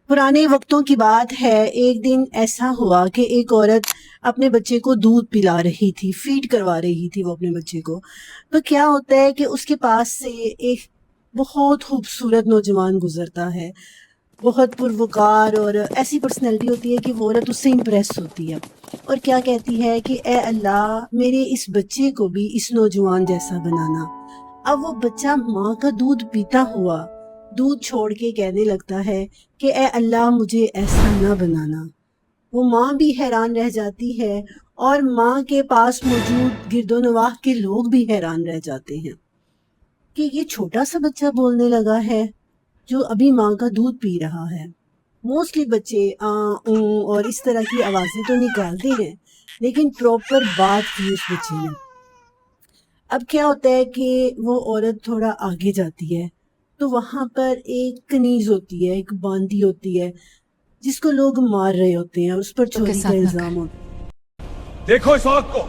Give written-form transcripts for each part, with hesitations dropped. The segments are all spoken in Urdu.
پرانے وقتوں کی بات ہے، ایک دن ایسا ہوا کہ ایک عورت اپنے بچے کو دودھ پلا رہی تھی، فیڈ کروا رہی تھی وہ اپنے بچے کو۔ تو کیا ہوتا ہے کہ اس کے پاس سے ایک بہت خوبصورت نوجوان گزرتا ہے، بہت پروقار، اور ایسی پرسنالٹی ہوتی ہے کہ وہ عورت اس سے امپریس ہوتی ہے اور کیا کہتی ہے کہ اے اللہ میرے اس بچے کو بھی اس نوجوان جیسا بنانا۔ اب وہ بچہ ماں کا دودھ پیتا ہوا دودھ چھوڑ کے کہنے لگتا ہے کہ اے اللہ مجھے ایسا نہ بنانا۔ وہ ماں بھی حیران رہ جاتی ہے اور ماں کے پاس موجود گرد و نواح کے لوگ بھی حیران رہ جاتے ہیں کہ یہ چھوٹا سا بچہ بولنے لگا ہے جو ابھی ماں کا دودھ پی رہا ہے۔ موسٹلی بچے اور اس طرح کی آوازیں تو نکالتے ہیں، لیکن پراپر بات کی اس بچے نے۔ اب کیا ہوتا ہے کہ وہ عورت تھوڑا آگے جاتی ہے تو وہاں پر ایک کنیز ہوتی ہے، ایک باندی ہوتی ہے جس کو لوگ مار رہے ہوتے ہیں اور اس پر چوری کا الزام ہوتا ہے۔ دیکھو اس عورت کو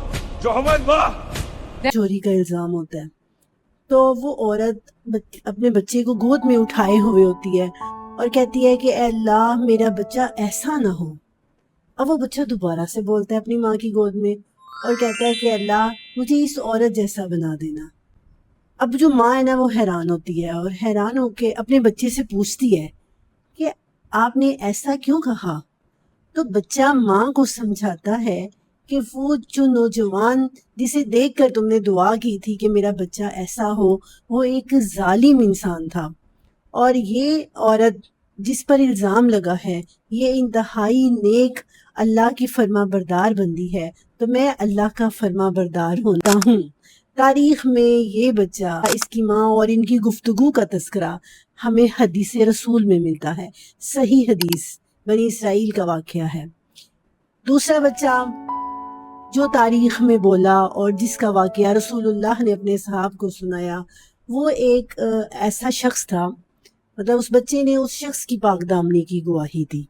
جو ہمیں چوری کا الزام ہوتا ہے تو وہ عورت اپنے بچے کو گود میں اٹھائے ہوئے ہوتی ہے اور کہتی ہے کہ اے اللہ میرا بچہ ایسا نہ ہو۔ اب وہ بچہ دوبارہ سے بولتا ہے اپنی ماں کی گود میں اور کہتا ہے کہ اللہ مجھے اس عورت جیسا بنا دینا۔ اب جو ماں ہے نا وہ حیران ہوتی ہے اور حیران ہو کے اپنے بچے سے پوچھتی ہے کہ آپ نے ایسا کیوں کہا؟ تو بچہ ماں کو سمجھاتا ہے کہ وہ جو نوجوان جسے دیکھ کر تم نے دعا کی تھی کہ میرا بچہ ایسا ہو، وہ ایک ظالم انسان تھا، اور یہ عورت جس پر الزام لگا ہے یہ انتہائی نیک اللہ کی فرما بردار بندی ہے، تو میں اللہ کا فرما بردار ہوتا ہوں۔ تاریخ میں یہ بچہ، اس کی ماں اور ان کی گفتگو کا تذکرہ ہمیں حدیث رسول میں ملتا ہے، صحیح حدیث بنی اسرائیل کا واقعہ ہے۔ دوسرا بچہ جو تاریخ میں بولا اور جس کا واقعہ رسول اللہ نے اپنے صحاب کو سنایا، وہ ایک ایسا شخص تھا، مطلب اس بچے نے اس شخص کی پاک دامنی کی گواہی دی۔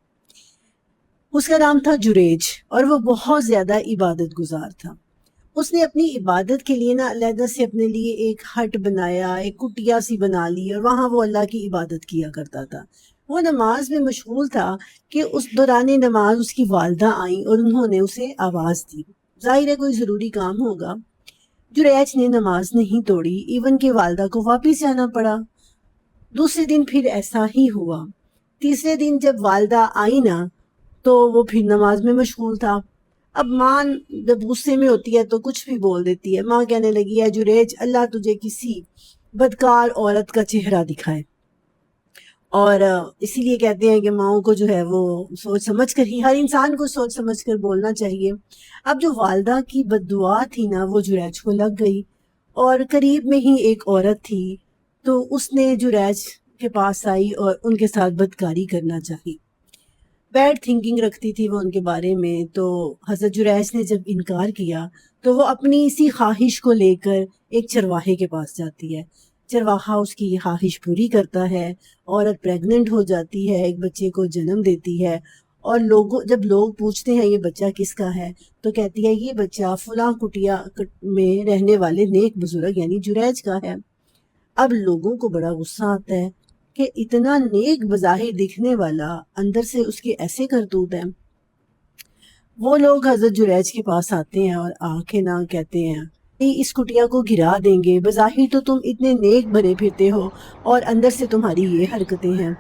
اس کا نام تھا جریج اور وہ بہت زیادہ عبادت گزار تھا۔ اس نے اپنی عبادت کے لیے نا علیحدہ سے اپنے لیے ایک ہٹ بنایا، ایک کٹیا سی بنا لی اور وہاں وہ اللہ کی عبادت کیا کرتا تھا۔ وہ نماز میں مشغول تھا کہ اس دوران نماز اس کی والدہ آئیں اور انہوں نے اسے آواز دی۔ ظاہر ہے کوئی ضروری کام ہوگا۔ جریج نے نماز نہیں توڑی، ایون کہ والدہ کو واپس جانا پڑا۔ دوسرے دن پھر ایسا ہی ہوا۔ تیسرے دن جب والدہ آئی نا تو وہ پھر نماز میں مشغول تھا۔ اب ماں جب غصے میں ہوتی ہے تو کچھ بھی بول دیتی ہے۔ ماں کہنے لگی ہے جریج اللہ تجھے کسی بدکار عورت کا چہرہ دکھائے، اور اسی لیے کہتے ہیں کہ ماؤں کو جو ہے وہ سوچ سمجھ کر ہی، ہر انسان کو سوچ سمجھ کر بولنا چاہیے۔ اب جو والدہ کی بد دعا تھی نا وہ جریج کو لگ گئی، اور قریب میں ہی ایک عورت تھی تو اس نے جریج کے پاس آئی اور ان کے ساتھ بدکاری کرنا چاہی۔ بیڈ تھنکنگ رکھتی تھی وہ ان کے بارے میں، تو حضرت جریج نے جب انکار کیا تو وہ اپنی اسی خواہش کو لے کر ایک چرواہے کے پاس جاتی ہے۔ چرواہا اس کی یہ خواہش پوری کرتا ہے، عورت پریگننٹ ہو جاتی ہے، ایک بچے کو جنم دیتی ہے، اور جب لوگ پوچھتے ہیں یہ بچہ کس کا ہے تو کہتی ہے یہ بچہ فلاں کٹیا میں رہنے والے نیک بزرگ یعنی جریج کا ہے۔ اب لوگوں کو بڑا غصہ آتا ہے کہ اتنا نیک بظاہر دکھنے والا اندر سے اس کے ایسے کرتوت ہیں۔ وہ لوگ حضرت جریج کے پاس آتے ہیں اور آ کے نہ کہتے ہیں اس کٹیا کو گرا دیں گے، بظاہر تو تم اتنے نیک بنے پھرتے ہو اور اندر سے تمہاری یہ حرکتیں ہیں۔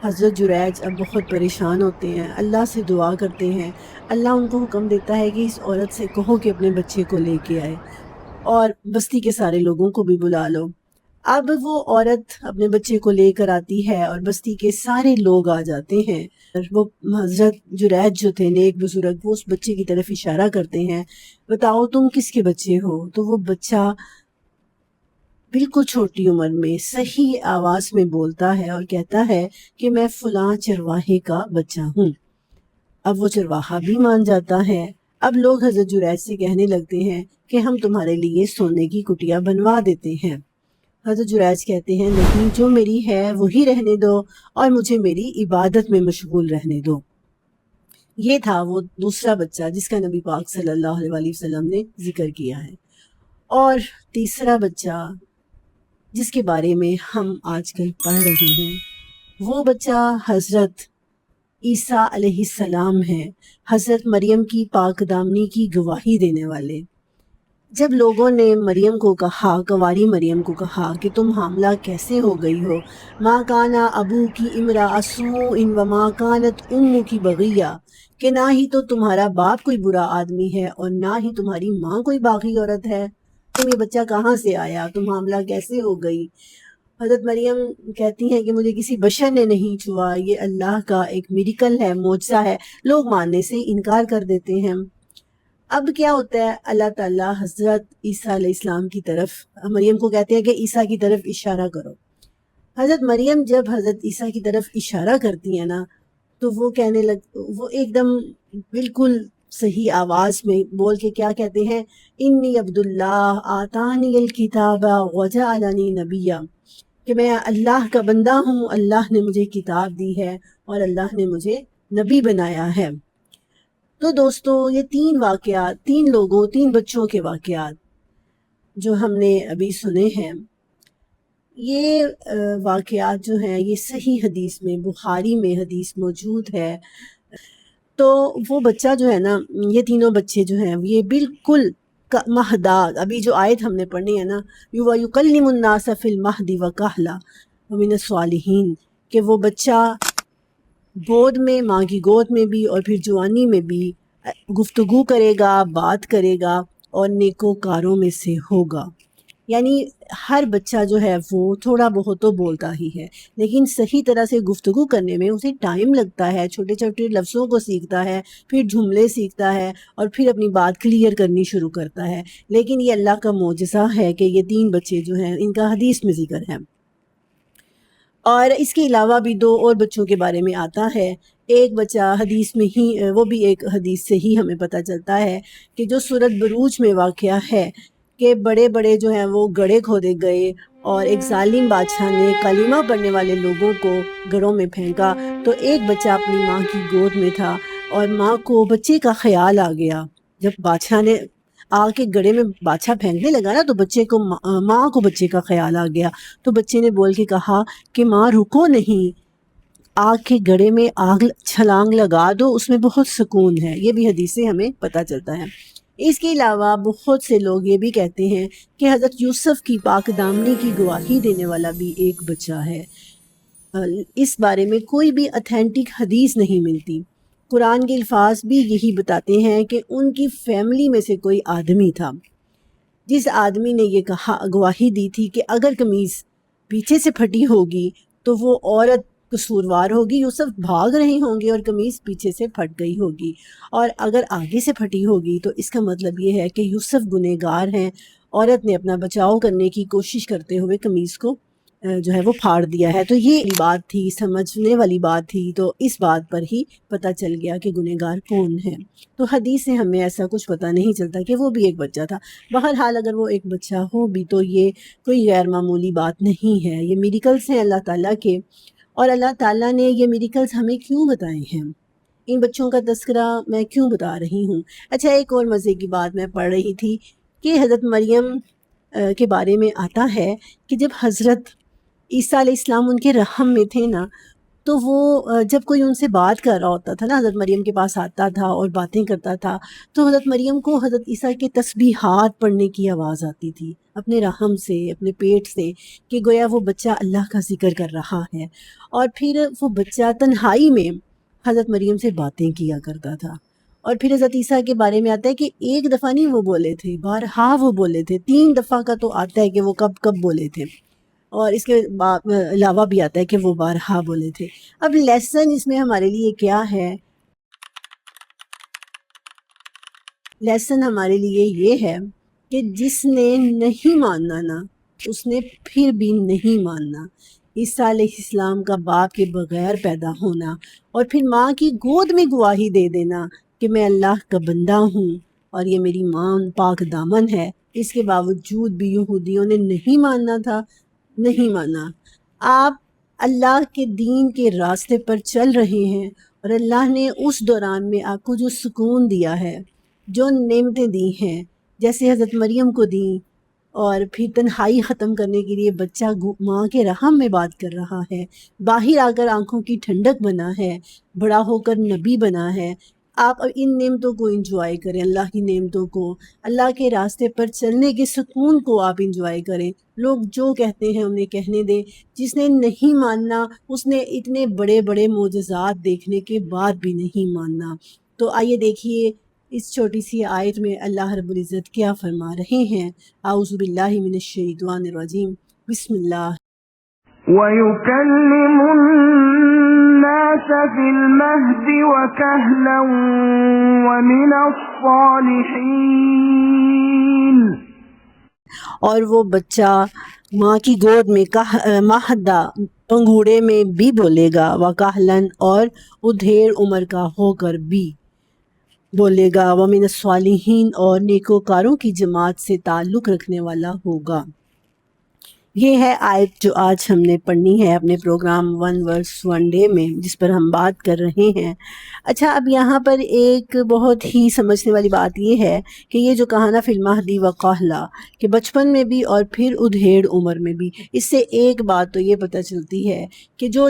حضرت جریج اب بہت پریشان ہوتے ہیں، اللہ سے دعا کرتے ہیں۔ اللہ ان کو حکم دیتا ہے کہ اس عورت سے کہو کہ اپنے بچے کو لے کے آئے اور بستی کے سارے لوگوں کو بھی بلا لو۔ اب وہ عورت اپنے بچے کو لے کر آتی ہے اور بستی کے سارے لوگ آ جاتے ہیں۔ وہ حضرت جریج جو تھے نیک بزرگ، وہ اس بچے کی طرف اشارہ کرتے ہیں، بتاؤ تم کس کے بچے ہو؟ تو وہ بچہ بالکل چھوٹی عمر میں صحیح آواز میں بولتا ہے اور کہتا ہے کہ میں فلاں چرواہے کا بچہ ہوں۔ اب وہ چرواہا بھی مان جاتا ہے۔ اب لوگ حضرت جریج سے کہنے لگتے ہیں کہ ہم تمہارے لیے سونے کی کٹیا بنوا دیتے ہیں۔ حضرت جریج کہتے ہیں نہیں، جو میری ہے وہی رہنے دو اور مجھے میری عبادت میں مشغول رہنے دو۔ یہ تھا وہ دوسرا بچہ جس کا نبی پاک صلی اللہ علیہ وسلم نے ذکر کیا ہے۔ اور تیسرا بچہ جس کے بارے میں ہم آج کل پڑھ رہے ہیں، وہ بچہ حضرت عیسیٰ علیہ السلام ہیں، حضرت مریم کی پاک دامنی کی گواہی دینے والے۔ جب لوگوں نے مریم کو کہا، کنواری مریم کو کہا کہ تم حاملہ کیسے ہو گئی ہو، ما کانا ابو کی امرا سوء وما کانت امو کی بغیہ، کہ نہ ہی تو تمہارا باپ کوئی برا آدمی ہے اور نہ ہی تمہاری ماں کوئی باغی عورت ہے، تم یہ بچہ کہاں سے آیا، تم حاملہ کیسے ہو گئی؟ حضرت مریم کہتی ہیں کہ مجھے کسی بشر نے نہیں چھوا، یہ اللہ کا ایک میریکل ہے، معجزہ ہے۔ لوگ ماننے سے انکار کر دیتے ہیں۔ اب کیا ہوتا ہے، اللہ تعالیٰ حضرت عیسیٰ علیہ السلام کی طرف مریم کو کہتے ہیں کہ عیسیٰ کی طرف اشارہ کرو۔ حضرت مریم جب حضرت عیسیٰ کی طرف اشارہ کرتی ہیں نا تو وہ کہنے وہ ایک دم بالکل صحیح آواز میں بول کے کیا کہتے ہیں، انی عبداللہ آتانی الکتاب وجعلنی نبیا، کہ میں اللہ کا بندہ ہوں، اللہ نے مجھے کتاب دی ہے اور اللہ نے مجھے نبی بنایا ہے۔ تو دوستو یہ تین واقعات، تین بچوں کے واقعات جو ہم نے ابھی سنے ہیں، یہ واقعات جو ہیں یہ صحیح حدیث میں، بخاری میں حدیث موجود ہے۔ تو وہ بچہ جو ہے نا، یہ تینوں بچے جو ہیں یہ بالکل مہداد، ابھی جو آیت ہم نے پڑھنی ہے نا، وَيُكَلِّمُ النَّاسَ فِي الْمَهْدِ وَكَهْلًا وَمِنَ الصَّالِحِينَ، کہ وہ بچہ گود میں، ماں کی گود میں بھی اور پھر جوانی میں بھی گفتگو کرے گا، بات کرے گا اور نیکوکاروں میں سے ہوگا۔ یعنی ہر بچہ جو ہے وہ تھوڑا بہت تو بولتا ہی ہے، لیکن صحیح طرح سے گفتگو کرنے میں اسے ٹائم لگتا ہے، چھوٹے چھوٹے لفظوں کو سیکھتا ہے، پھر جملے سیکھتا ہے اور پھر اپنی بات کلیئر کرنی شروع کرتا ہے۔ لیکن یہ اللہ کا معجزہ ہے کہ یہ تین بچے جو ہیں ان کا حدیث میں ذکر ہے۔ اور اس کے علاوہ بھی دو اور بچوں کے بارے میں آتا ہے۔ ایک بچہ حدیث میں ہی، وہ بھی ایک حدیث سے ہی ہمیں پتہ چلتا ہے کہ جو سورۃ بروج میں واقعہ ہے کہ بڑے بڑے جو ہیں وہ گڑھے کھودے گئے اور ایک ظالم بادشاہ نے کلمہ پڑھنے والے لوگوں کو گڑھوں میں پھینکا، تو ایک بچہ اپنی ماں کی گود میں تھا اور ماں کو بچے کا خیال آ گیا۔ جب بادشاہ نے آ کے گڑھے میں بادشاہ پھینکنے لگا نا تو بچے کو، ماں کو بچے کا خیال آ گیا، تو بچے نے بول کے کہا کہ ماں رکو نہیں، آگ کے گڑھے میں چھلانگ لگا دو، اس میں بہت سکون ہے۔ یہ بھی حدیث سے ہمیں پتہ چلتا ہے۔ اس کے علاوہ بہت سے لوگ یہ بھی کہتے ہیں کہ حضرت یوسف کی پاک دامنی کی گواہی دینے والا بھی ایک بچہ ہے۔ اس بارے میں کوئی بھی اتھینٹک حدیث نہیں ملتی۔ قرآن کے الفاظ بھی یہی بتاتے ہیں کہ ان کی فیملی میں سے کوئی آدمی تھا جس آدمی نے یہ گواہی دی تھی کہ اگر قمیض پیچھے سے پھٹی ہوگی تو وہ عورت قصوروار ہوگی، یوسف بھاگ رہے ہوں گے اور قمیض پیچھے سے پھٹ گئی ہوگی، اور اگر آگے سے پھٹی ہوگی تو اس کا مطلب یہ ہے کہ یوسف گنہگار ہیں، عورت نے اپنا بچاؤ کرنے کی کوشش کرتے ہوئے قمیض کو جو ہے وہ پھاڑ دیا ہے۔ تو یہ بات تھی، سمجھنے والی بات تھی، تو اس بات پر ہی پتہ چل گیا کہ گنہگار کون ہے۔ تو حدیث سے ہمیں ایسا کچھ پتہ نہیں چلتا کہ وہ بھی ایک بچہ تھا۔ بہرحال اگر وہ ایک بچہ ہو بھی تو یہ کوئی غیر معمولی بات نہیں ہے، یہ میریکلز ہیں اللہ تعالیٰ کے، اور اللہ تعالیٰ نے یہ میریکلز ہمیں کیوں بتائے ہیں، ان بچوں کا تذکرہ میں کیوں بتا رہی ہوں۔ اچھا، ایک اور مزے کی بات میں پڑھ رہی تھی کہ حضرت مریم کے بارے میں آتا ہے کہ جب حضرت عیسیٰ علیہ السلام ان کے رحم میں تھے نا، تو وہ جب کوئی ان سے بات کر رہا ہوتا تھا نا، حضرت مریم کے پاس آتا تھا اور باتیں کرتا تھا، تو حضرت مریم کو حضرت عیسیٰ کے تسبیحات پڑھنے کی آواز آتی تھی اپنے رحم سے، اپنے پیٹ سے، کہ گویا وہ بچہ اللہ کا ذکر کر رہا ہے۔ اور پھر وہ بچہ تنہائی میں حضرت مریم سے باتیں کیا کرتا تھا۔ اور پھر حضرت عیسیٰ کے بارے میں آتا ہے کہ ایک دفعہ نہیں وہ بولے تھے، بارہا وہ بولے تھے، 3 دفعہ کا تو آتا ہے کہ وہ کب کب بولے تھے، اور اس کے علاوہ بھی آتا ہے کہ وہ بارہا بولے تھے۔ اب لیسن اس میں ہمارے لیے کیا ہے؟ لیسن ہمارے لیے یہ ہے کہ جس نے نہیں ماننا نا، اس نے پھر بھی نہیں ماننا۔ عیسیٰ علیہ السلام کا باپ کے بغیر پیدا ہونا اور پھر ماں کی گود میں گواہی دے دینا کہ میں اللہ کا بندہ ہوں اور یہ میری ماں پاک دامن ہے، اس کے باوجود بھی یہودیوں نے نہیں ماننا تھا، نہیں مانا۔ آپ اللہ کے دین کے راستے پر چل رہے ہیں اور اللہ نے اس دوران میں آپ کو جو سکون دیا ہے، جو نعمتیں دی ہیں، جیسے حضرت مریم کو دیں اور پھر تنہائی ختم کرنے کے لیے بچہ ماں کے رحم میں بات کر رہا ہے، باہر آ کر آنکھوں کی ٹھنڈک بنا ہے، بڑا ہو کر نبی بنا ہے۔ آپ ان نعمتوں کو انجوائے کریں، اللہ کی نعمتوں کو، اللہ کے راستے پر چلنے کے سکون کو آپ انجوائے کریں۔ لوگ جو کہتے ہیں انہیں کہنے دیں، جس نے نہیں ماننا اس نے اتنے بڑے بڑے معجزات دیکھنے کے بعد بھی نہیں ماننا۔ تو آئیے دیکھیے اس چھوٹی سی آیت میں اللہ رب العزت کیا فرما رہے ہیں۔ اعوذ باللہ من الشیطان الرجیم، بسم اللہ۔ وَيُكَلِّمُ النَّاسَ فِي الْمَهْدِ وَكَهْلًا وَمِنَ الصَّالِحِينَ، اور وہ بچہ ماں کی گود میں مہدہ پنگوڑے میں بھی بولے گا، وکہلن اور ادھیڑ عمر کا ہو کر بھی بولے گا، ومن الصالحین اور نیکوکاروں کی جماعت سے تعلق رکھنے والا ہوگا۔ یہ ہے آیت جو آج ہم نے پڑھنی ہے اپنے پروگرام 1 ورس 1 ڈے میں، جس پر ہم بات کر رہے ہیں۔ اچھا، اب یہاں پر ایک بہت ہی سمجھنے والی بات یہ ہے کہ یہ جو کہا نا فی المہدی وکہلا، کہ بچپن میں بھی اور پھر ادھیڑ عمر میں بھی، اس سے ایک بات تو یہ پتہ چلتی ہے کہ جو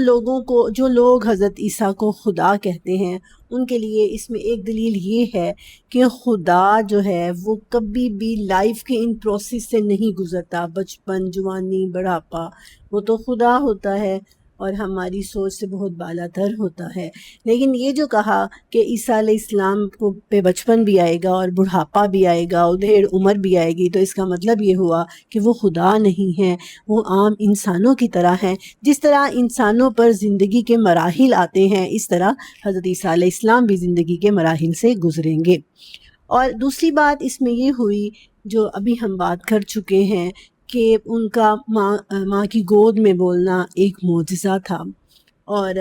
لوگ حضرت عیسیٰ کو خدا کہتے ہیں ان کے لیے اس میں ایک دلیل یہ ہے کہ خدا جو ہے وہ کبھی بھی لائف کے ان پروسیس سے نہیں گزرتا، بچپن، جوانی، بڑھاپا، وہ تو خدا ہوتا ہے اور ہماری سوچ سے بہت بالا تر ہوتا ہے۔ لیکن یہ جو کہا کہ عیسیٰ علیہ السلام کو پہ بچپن بھی آئے گا اور بڑھاپا بھی آئے گا، ادھیڑ عمر بھی آئے گی، تو اس کا مطلب یہ ہوا کہ وہ خدا نہیں ہیں، وہ عام انسانوں کی طرح ہیں۔ جس طرح انسانوں پر زندگی کے مراحل آتے ہیں، اس طرح حضرت عیسیٰ علیہ السلام بھی زندگی کے مراحل سے گزریں گے۔ اور دوسری بات اس میں یہ ہوئی جو ابھی ہم بات کر چکے ہیں کہ ان کا ماں کی گود میں بولنا ایک معجزہ تھا، اور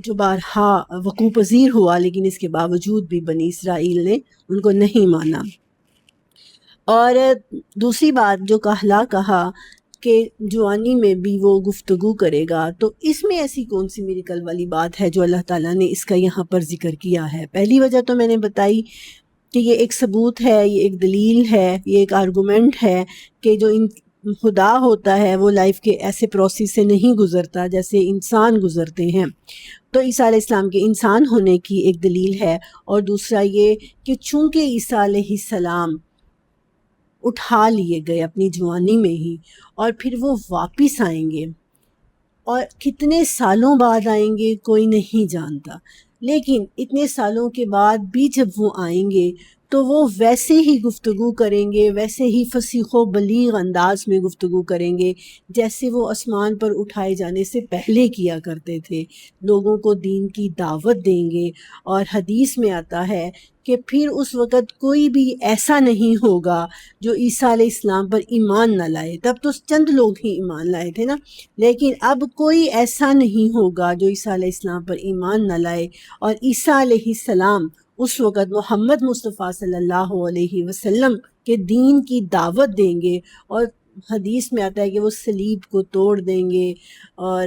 جو بارہا وقوع پذیر ہوا، لیکن اس کے باوجود بھی بنی اسرائیل نے ان کو نہیں مانا۔ اور دوسری بات جو کہا کہ جوانی میں بھی وہ گفتگو کرے گا، تو اس میں ایسی کون سی میریکل والی بات ہے جو اللہ تعالیٰ نے اس کا یہاں پر ذکر کیا ہے؟ پہلی وجہ تو میں نے بتائی کہ یہ ایک ثبوت ہے، یہ ایک دلیل ہے، یہ ایک آرگومنٹ ہے کہ جو خدا ہوتا ہے وہ لائف کے ایسے پروسیس سے نہیں گزرتا جیسے انسان گزرتے ہیں۔ تو عیسیٰ علیہ السلام کے انسان ہونے کی ایک دلیل ہے، اور دوسرا یہ کہ چونکہ عیسیٰ علیہ السلام اٹھا لیے گئے اپنی جوانی میں ہی، اور پھر وہ واپس آئیں گے، اور کتنے سالوں بعد آئیں گے کوئی نہیں جانتا، لیکن اتنے سالوں کے بعد بھی جب وہ آئیں گے تو وہ ویسے ہی گفتگو کریں گے، ویسے ہی فصیح و بلیغ انداز میں گفتگو کریں گے جیسے وہ آسمان پر اٹھائے جانے سے پہلے کیا کرتے تھے، لوگوں کو دین کی دعوت دیں گے۔ اور حدیث میں آتا ہے کہ پھر اس وقت کوئی بھی ایسا نہیں ہوگا جو عیسیٰ علیہ السلام پر ایمان نہ لائے، تب تو چند لوگ ہی ایمان لائے تھے نا، لیکن اب کوئی ایسا نہیں ہوگا جو عیسیٰ علیہ السلام پر ایمان نہ لائے، اور عیسیٰ علیہ السلام اس وقت محمد مصطفیٰ صلی اللہ علیہ وسلم کے دین کی دعوت دیں گے، اور حدیث میں آتا ہے کہ وہ صلیب کو توڑ دیں گے اور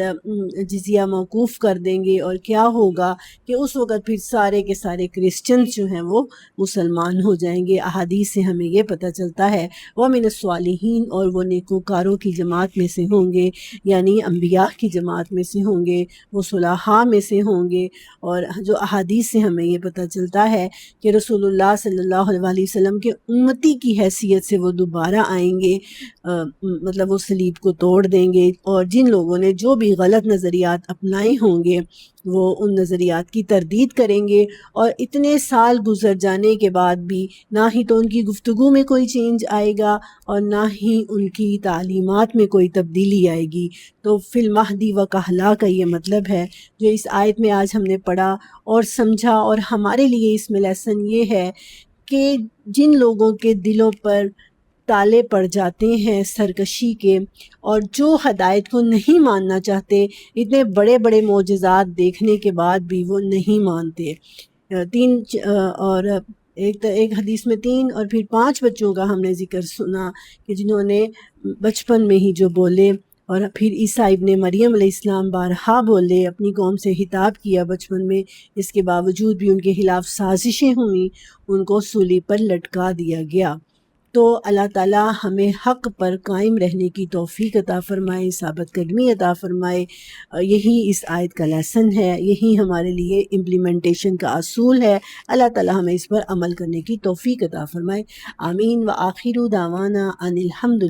جزیہ موقوف کر دیں گے، اور کیا ہوگا کہ اس وقت پھر سارے کے سارے کرسچنز جو ہیں وہ مسلمان ہو جائیں گے۔ احادیث سے ہمیں یہ پتہ چلتا ہے وَمِنَ الصَّالِحِينَ، اور وہ نیکوکاروں کی جماعت میں سے ہوں گے، یعنی انبیاء کی جماعت میں سے ہوں گے، وہ صلحاء میں سے ہوں گے۔ اور جو احادیث سے ہمیں یہ پتہ چلتا ہے کہ رسول اللہ صلی اللہ علیہ وسلم کے امتی کی حیثیت سے وہ دوبارہ آئیں گے، مطلب وہ صلیب کو توڑ دیں گے، اور جن لوگوں نے جو بھی غلط نظریات اپنائے ہوں گے وہ ان نظریات کی تردید کریں گے، اور اتنے سال گزر جانے کے بعد بھی نہ ہی تو ان کی گفتگو میں کوئی چینج آئے گا اور نہ ہی ان کی تعلیمات میں کوئی تبدیلی آئے گی۔ تو فی المہدی وکہلا کا یہ مطلب ہے جو اس آیت میں آج ہم نے پڑھا اور سمجھا، اور ہمارے لیے اس میں لیسن یہ ہے کہ جن لوگوں کے دلوں پر تالے پڑ جاتے ہیں سرکشی کے، اور جو ہدایت کو نہیں ماننا چاہتے، اتنے بڑے بڑے معجزات دیکھنے کے بعد بھی وہ نہیں مانتے۔ اور ایک حدیث میں 3 اور پھر 5 بچوں کا ہم نے ذکر سنا کہ جنہوں نے بچپن میں ہی جو بولے، اور پھر عیسیٰ ابن مریم علیہ السلام بارہا بولے، اپنی قوم سے خطاب کیا بچپن میں، اس کے باوجود بھی ان کے خلاف سازشیں ہوئیں، ان کو صلیب پر لٹکا دیا گیا۔ تو اللہ تعالیٰ ہمیں حق پر قائم رہنے کی توفیق عطا فرمائے، ثابت قدمی عطا فرمائے۔ یہی اس آیت کا لیسن ہے، یہی ہمارے لیے امپلیمنٹیشن کا اصول ہے۔ اللہ تعالیٰ ہمیں اس پر عمل کرنے کی توفیق عطا فرمائے۔ آمین۔ وآخر دعوانا ان الحمد